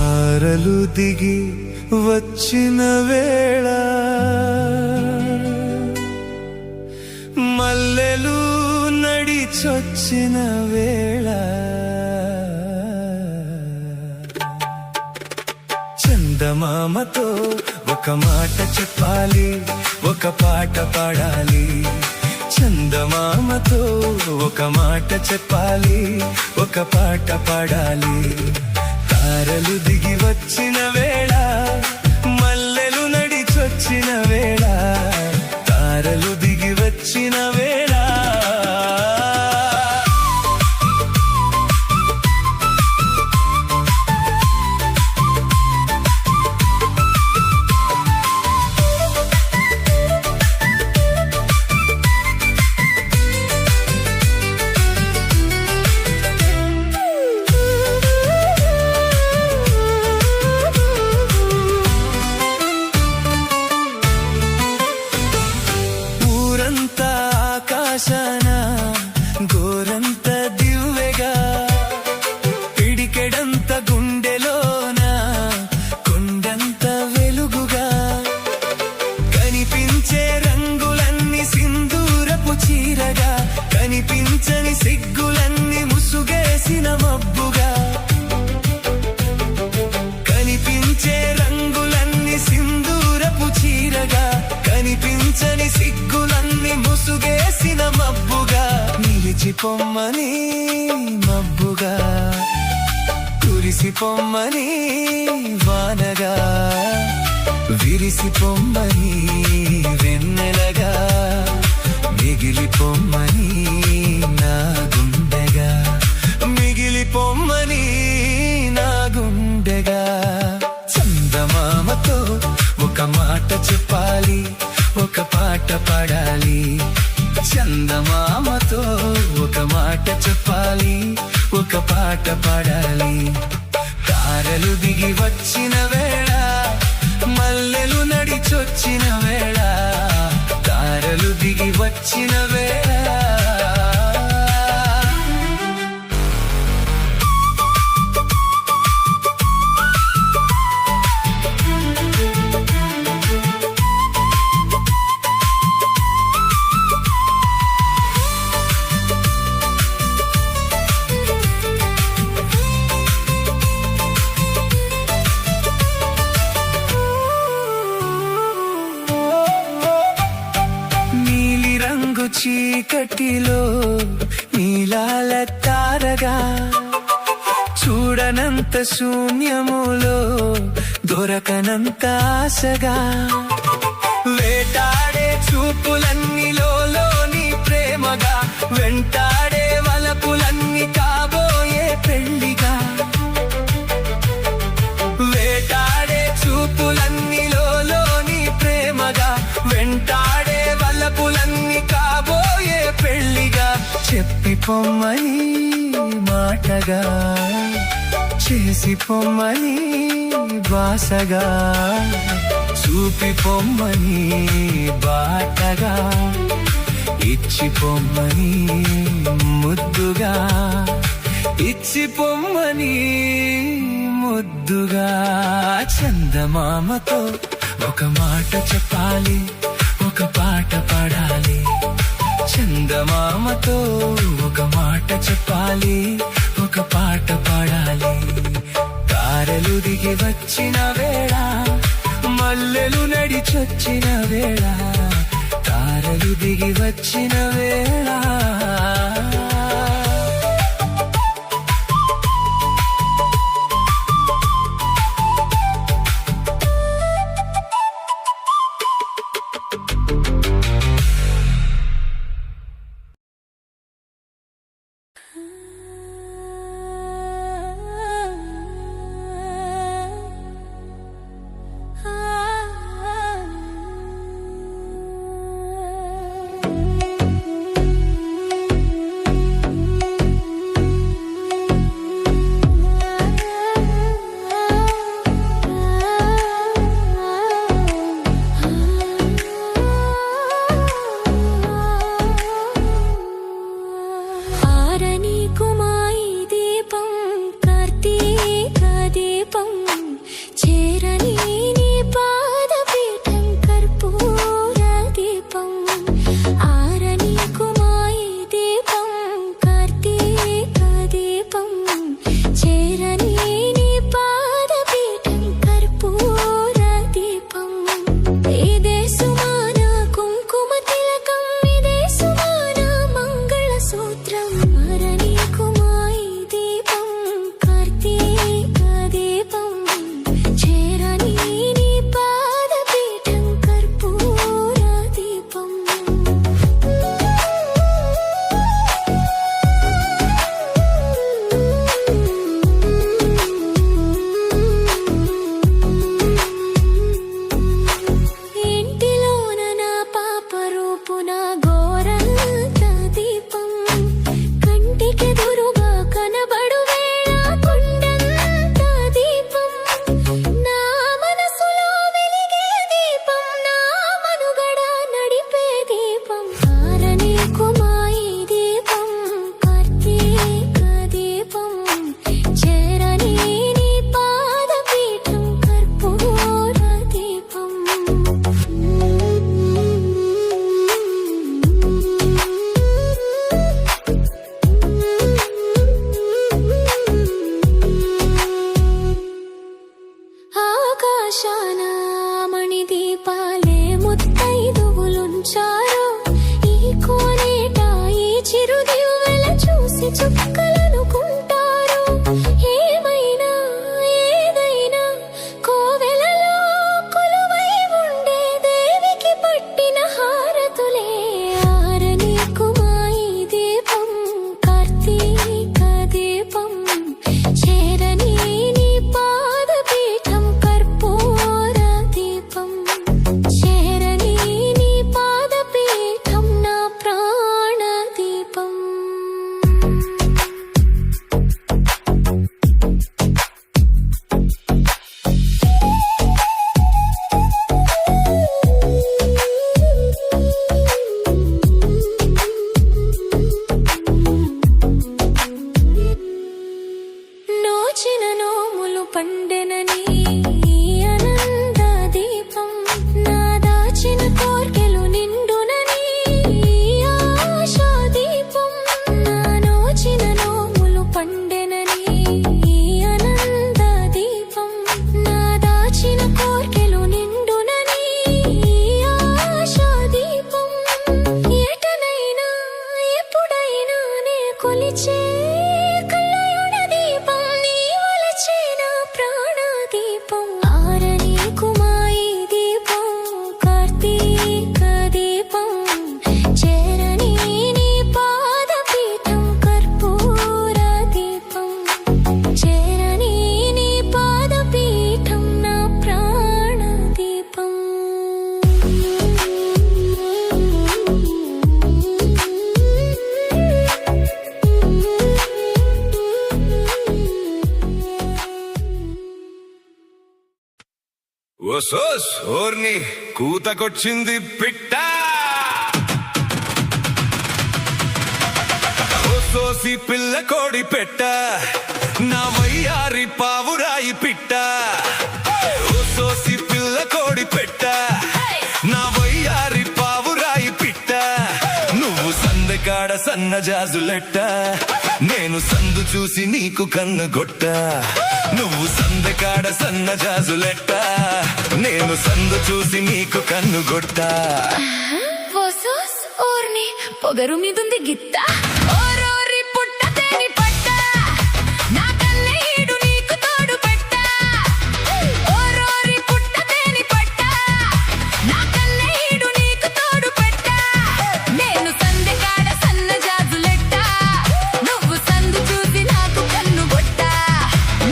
తారలు దిగి వచ్చిన వేళ మల్లెలు నడిచొచ్చిన వేళ చందమామతో ఒక మాట చెప్పాలి, ఒక పాట పాడాలి. చందమామతో ఒక మాట చెప్పాలి, ఒక పాట పాడాలి. తారలు దిగి వచ్చిన వేళ మల్లెలు నడిచొచ్చిన వేళ, తారలు దిగి వచ్చిన వేళ. ఆకాశాన గోరంత దివ్వెగా, పిడికెడంత గుండెలోన కొండంత వెలుగుగా, కనిపించే రంగులన్నీ సింధూరపు చీరగా, కనిపించని సిగ్గులన్నీ ముసుగేసిన మబ్బుగా, కనిపించే రంగులన్నీ సింధూరపు చీరగా, కనిపించని సిగ్గులన్నీ ముసుగేసిన మబ్బుగా, నిలిచిపోమ్మని మబ్బుగా, కురిసిపోమ్మని వానగా, విరిసిపోమ్మని వెన్నెలగా, మిగిలిపోమ్మని నా గుండెగా, మిగిలిపోమ్మని నా గుండెగా. చందమామతో ఒక మాట చెప్పాలి, ఒక పాట పాడాలి. చందమామతో ఒక మాట చెప్పాలి, ఒక పాట పాడాలి. తారలు దిగి వచ్చిన వేళ మల్లెలు నడిచొచ్చిన వేళ, తారలు దిగి వచ్చిన వేళ. చీకటిలో నీలాల తారగా, చూడనంత శూన్యములో దొరకనంత ఆశగా, వేటాడే చూపులన్నీలోని ప్రేమగా, వెంటాడే వలపులన్నీ కాబోయే పెళ్లిగా, వేటాడే చూపులన్నీలోని ప్రేమగా, వెంటాడే వలపులన్నీ కాబోయే పెళ్లిగా, చెప్పిపోమ్మని మాటగా, చేసిపోమ్మని బాసగా, చూపిపోమ్మని బాటగా, ఇచ్చిపోమ్మని ముద్దుగా, ఇచ్చిపోమ్మని ముద్దుగా. చందమామతో ఒక మాట చెప్పాలి, ఒక పాట పాడాలి. చందమామతో ఒక మాట చెప్పాలి, ఒక పాట పాడాలి. తారలు దిగి వచ్చిన వేళ మల్లెలు నడిచొచ్చిన వేళ, తారలు దిగి వచ్చిన వేళ ఓసోస్ ఓర్ని కూతకొచ్చింది పిట్ట ఓసోసి పిల్ల కోడి పెట్ట నా వయ్యారి పావురాయి పిట్ట ఓసోసి పిల్ల కోడి పెట్ట నా వయ్యారి పావురాయి పిట్ట నువ్వు సందకాడ సన్న జాజులెట్ట నేను సందు చూసి నీకు కన్ను గొట్ట నువ్వు సందకాడ సన్న జాజులెట్ట నేను సందు చూసి నీకు కన్ను గొట్ట పొగరు మీదుంది గిత్త ఓరోరి పుట్ట తేని పట్ట నా కన్నీడు నీకు తోడు పెట్ట ఓరోరి పుట్ట తేని పట్ట నా కన్నీడు నీకు తోడు పెట్ట నేను సందె కాడ సన్న జాజులెట్ట నువ్వు సందు చూసి నాకు కన్ను కొట్ట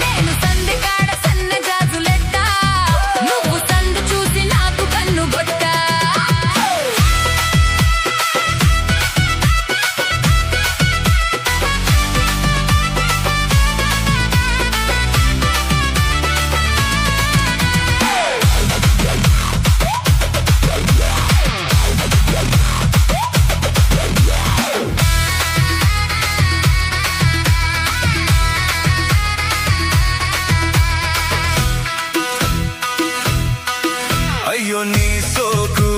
నేను సందె కాడ సన్న జాజులెట్ట నువ్వు సందు చూసి నాకు కన్ను కొట్ట అయ్యో నీ సోకు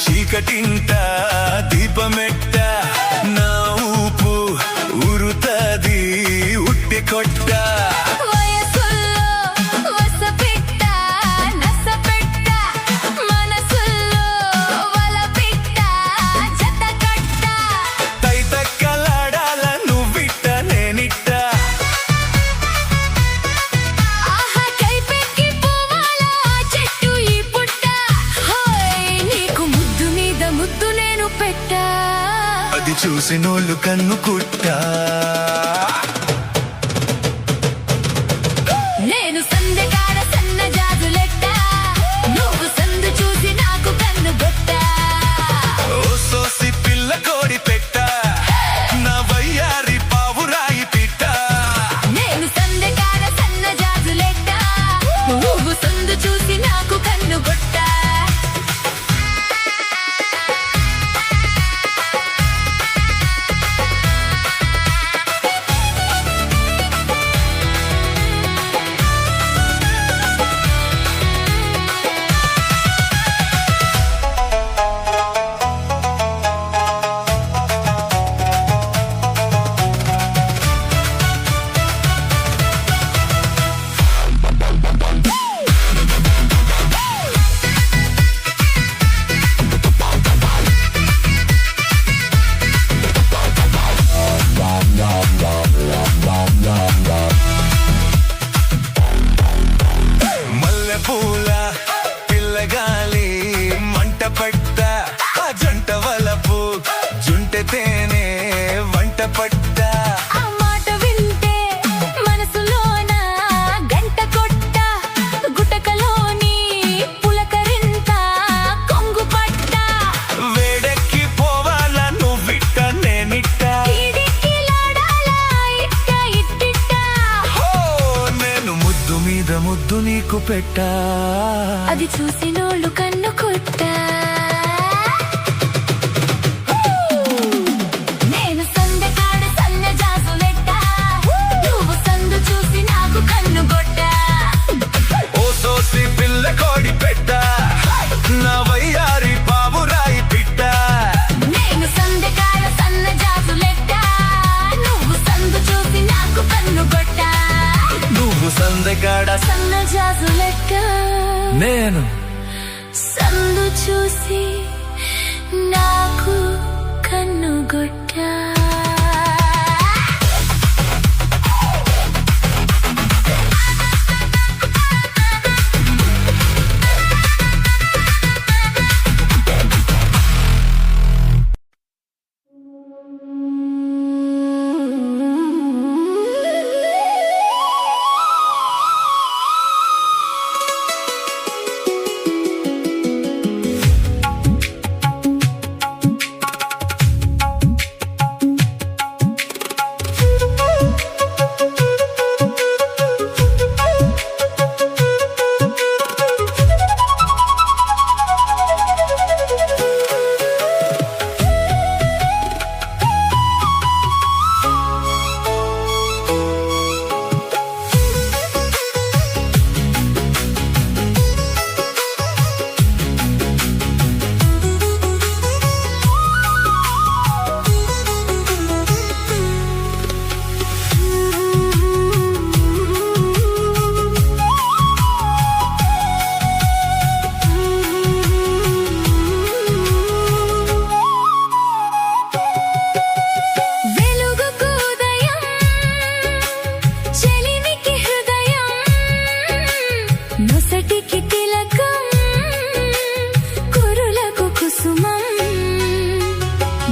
చీకటింట దీపమెట్ట నా ఊపు ఉరుతది ఉట్టి కొట్ట వయసుల్లో వసపిట్ట నసపెట్ట మనసుల్లో వలపిట్ట జతకట్ట తైతక్కలాడాల నువ్విట్ట నేనిట్ట ఆహా కైపెక్కి పోవాలా ఆ చెట్టు ఈ పుట్ట హోయ్ నీకు ముద్దు మీద ముద్దు నేను పెట్టా అది చూసినోళ్ళు కన్ను కుట్ట నేను సందె కాడ సన్న జాజులెట్ట నువ్వు సందు చూసి నాకు కన్ను కొట్ట ఓ సోసి పిల్ల కోడి పెట్ట నా వయ్యారి పావురాయి పిట్ట నేను సందె కాడ సన్న జాజులెట్ట నువ్వు సందు చూసి నాకు కన్ను కొట్ట మల్లె పూల పిల్లగాలి మంట పట్ట ఆ జంట వలపు జుంటె తేనె వంట పట్ట ఆ మాట వింటే మనసులోన గంట కొట్ట గుటకలోని పులకరింత కొంగు పట్ట వేడెక్కి పోవాల నువ్విట్ట నేనిట్ట ఈడికిలాడాలా ఇట్ట ఇట్టిట్ట హో నేను ముద్దు మీద ముద్దు నీకు పెట్ట అది చూసినోళ్ళు కన్ను కొట్ట నేను సందె కాడ సన్న జాజులెట్ట నువ్వు సందు చూసి నాకు కన్ను కొట్ట ఓ సోసి పిల్ల కోడి పెట్ట నా వయ్యారి పావురాయి పిట్ట నేను సందె కాడ సన్న జాజులెట్ట నువ్వు సందు చూసి నాకు కన్ను కొట్ట నువ్వు సందెగాడ సన్న జాజులెట్ట నేను సందు చూసి నాకు కన్ను కొట్ట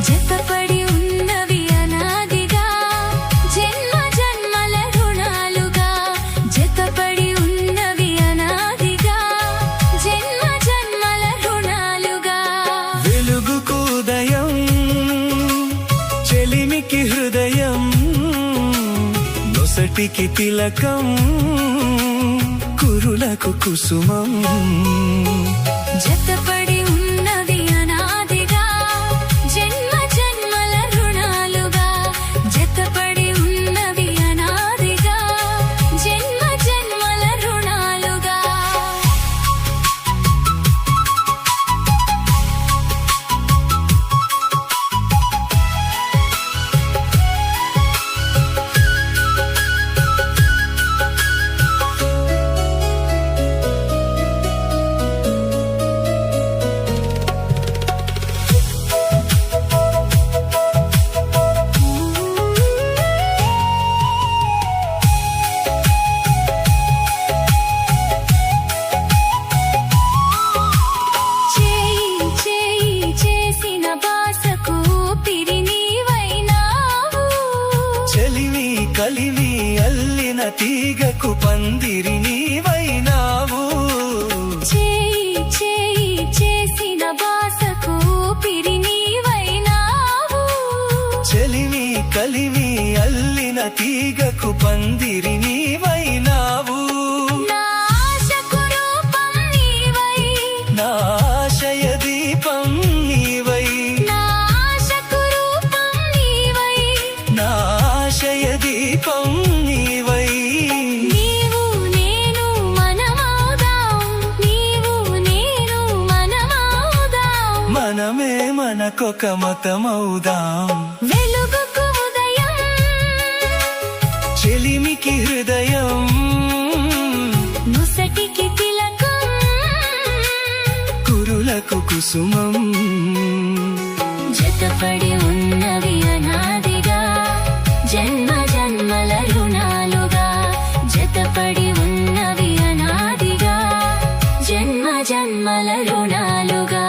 జతపడి ఉన్నవి అనాదిగా జన్మ జన్మల రుణాలుగా జతపడి ఉన్నవి అనాదిగా జన్మ జన్మల రుణాలుగా వెలుగుకు ఉదయం చెలిమికి హృదయం నొసటికి తిలకం కురులకు కుసుమం జతపడి ఉన్నవి అనాదిగా జన్మ జన్మల రుణాలుగా జతపడి ఉన్నవి అనాదిగా జన్మ జన్మల రుణాలుగా చేయి చేయి చేసిన బాసకు ఊపిరి నీవైనావు చెలిమి కలిమి అల్లిన తీగకు పందిరి నీవైనావు చేయి చేయి చేసిన బాసకు ఊపిరి నీవైనావు చెలిమి కలిమి అల్లిన తీగకు పందిరి నీవైనావు నా ఆశకు రూపం నీవై నా ఆశయ దీపం నీవై నా ఆశకు రూపం నీవై నా ఆశయ దీపం నీవై నీవు నేను మనమౌదాం నీవు నేను మనమౌదాం మనమే మనకొక మతమౌదాం వెలుగుకు ఉదయం చెలిమికి హృదయం నుసటికి తిలకం కురులకు కుసుమం జతపడి ఉన్నవి అనాదిగా జన్మ జన్మల రుణాలుగా జతపడి ఉన్నవి అనాదిగా జన్మ జన్మల రుణాలుగా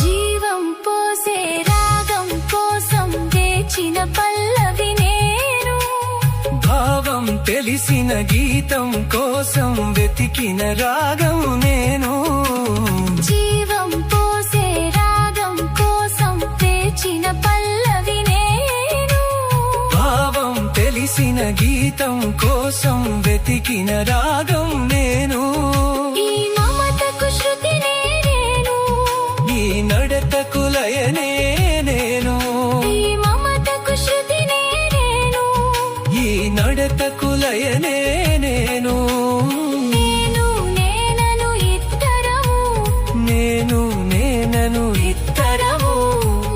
జీవం పోసే రాగం కోసం వేచిన పల్లవి నేను భావం తెలిసిన గీతం కోసం వెతికిన రాగం నేను జీవం పోసే రాగం కోసం వేచిన పల్లవి నేను భావం తెలిసిన గీతం కోసం వెతికిన రాగం నేను ఈ మమతకు శృతినే నేను ఈ నడతకు లయనే నేను ఈ మమతకు శృతినే నేను ఈ నడతకు లయనే నేను నేను నేనను ఇద్దరము నేను నేనను ఇద్దరము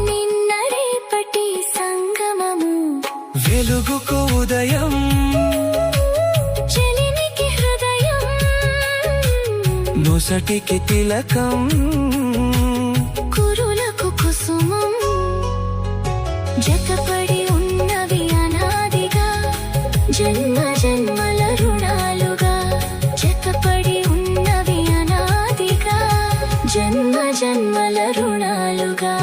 నిన్న రేపటి సంగమము వెలుగుకు ఉదయం చెలిమికి హృదయం నొసటికి తిలకం కురులకు కుసుమం జతపడి ఉన్నవి అనాదిగా జన్మ జన్మల రుణాలుగా జతపడి ఉన్నవి అనాదిగా జన్మ జన్మల రుణాలుగా